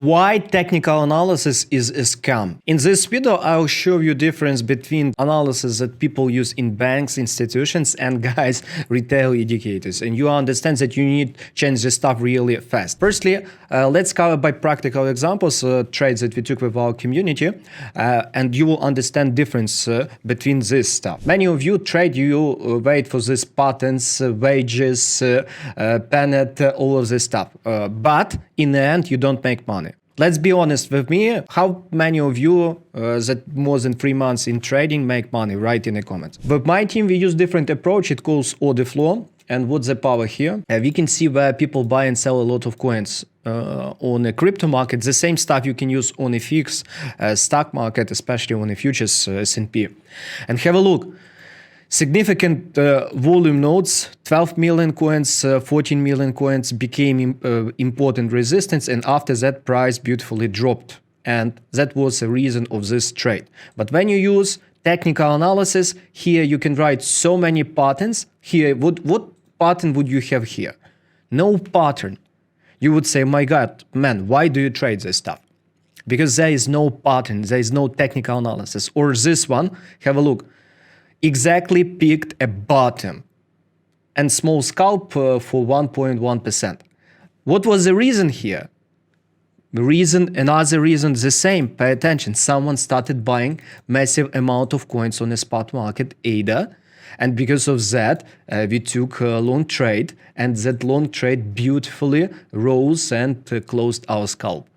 Why technical analysis is a scam? In this video, I'll show you difference between analysis that people use in banks, institutions, and guys, retail educators. And you understand that you need to change this stuff really fast. Firstly, let's cover by practical examples, trades that we took with our community, and you will understand difference between this stuff. Many of you trade, you wait for these patterns, wages, pennant, all of this stuff. But in the end, you don't make money. Let's be honest with me, how many of you that more than 3 months in trading make money? Write in the comments. With my team, we use different approach. It calls OrderFlow. And what's the power here? We can see where people buy and sell a lot of coins on a crypto market. The same stuff you can use on a fixed stock market, especially on a futures S&P. And have a look. Significant volume nodes, 12 million coins, 14 million coins became important resistance, and after that price beautifully dropped. And that was the reason of this trade. But when you use technical analysis, here you can write so many patterns. Here, what pattern would you have here? No pattern. You would say, my God, man, why do you trade this stuff? Because there is no pattern, there is no technical analysis. Or this one, have a look. Exactly picked a bottom and small scalp for 1.1%. What was the reason here? Another reason, the same. Pay attention. Someone started buying massive amount of coins on the spot market, ADA, and because of that, we took a long trade, and that long trade beautifully rose and closed our scalp.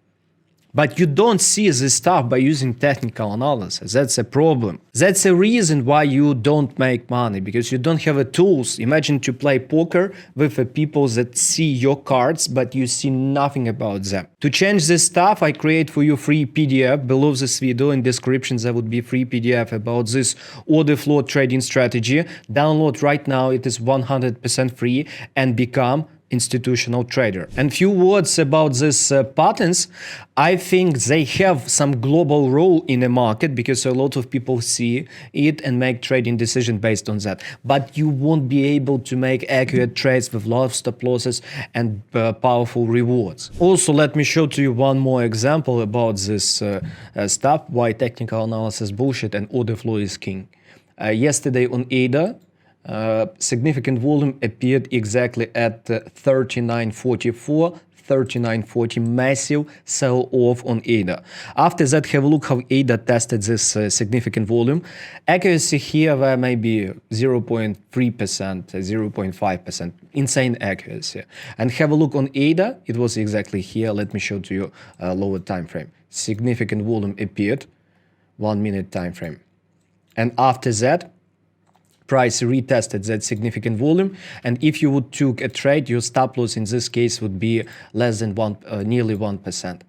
But you don't see this stuff by using technical analysis. That's a problem. That's a reason why you don't make money, because you don't have the tools. Imagine to play poker with the people that see your cards, but you see nothing about them. To change this stuff, I create for you free PDF. Below this video in description there would be free PDF about this order flow trading strategy. Download right now, it is 100% free, and become institutional trader. And few words about these patterns. I think they have some global role in the market because a lot of people see it and make trading decision based on that. But you won't be able to make accurate trades with lot of stop losses and powerful rewards. Also, let me show to you one more example about this stuff, why technical analysis bullshit and order flow is king. Yesterday on ADA, significant volume appeared exactly at 39.44, 39.40, massive sell off on ADA. After that, have a look how ADA tested this significant volume. Accuracy here were maybe 0.3%, 0.5%, insane accuracy. And have a look on ADA, it was exactly here. Let me show to you a lower time frame. Significant volume appeared, 1 minute time frame. And after that, price retested that significant volume, and if you would took a trade, your stop loss in this case would be less than nearly 1%.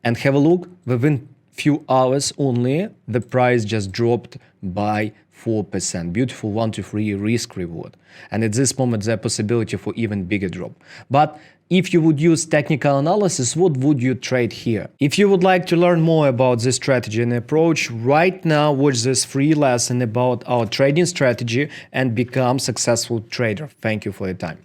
And have a look, within few hours only, the price just dropped by 4%. Beautiful 1 to 3 risk reward. And at this moment, there's a possibility for even bigger drop. But if you would use technical analysis, what would you trade here? If you would like to learn more about this strategy and approach, right now watch this free lesson about our trading strategy and become successful trader. Thank you for your time.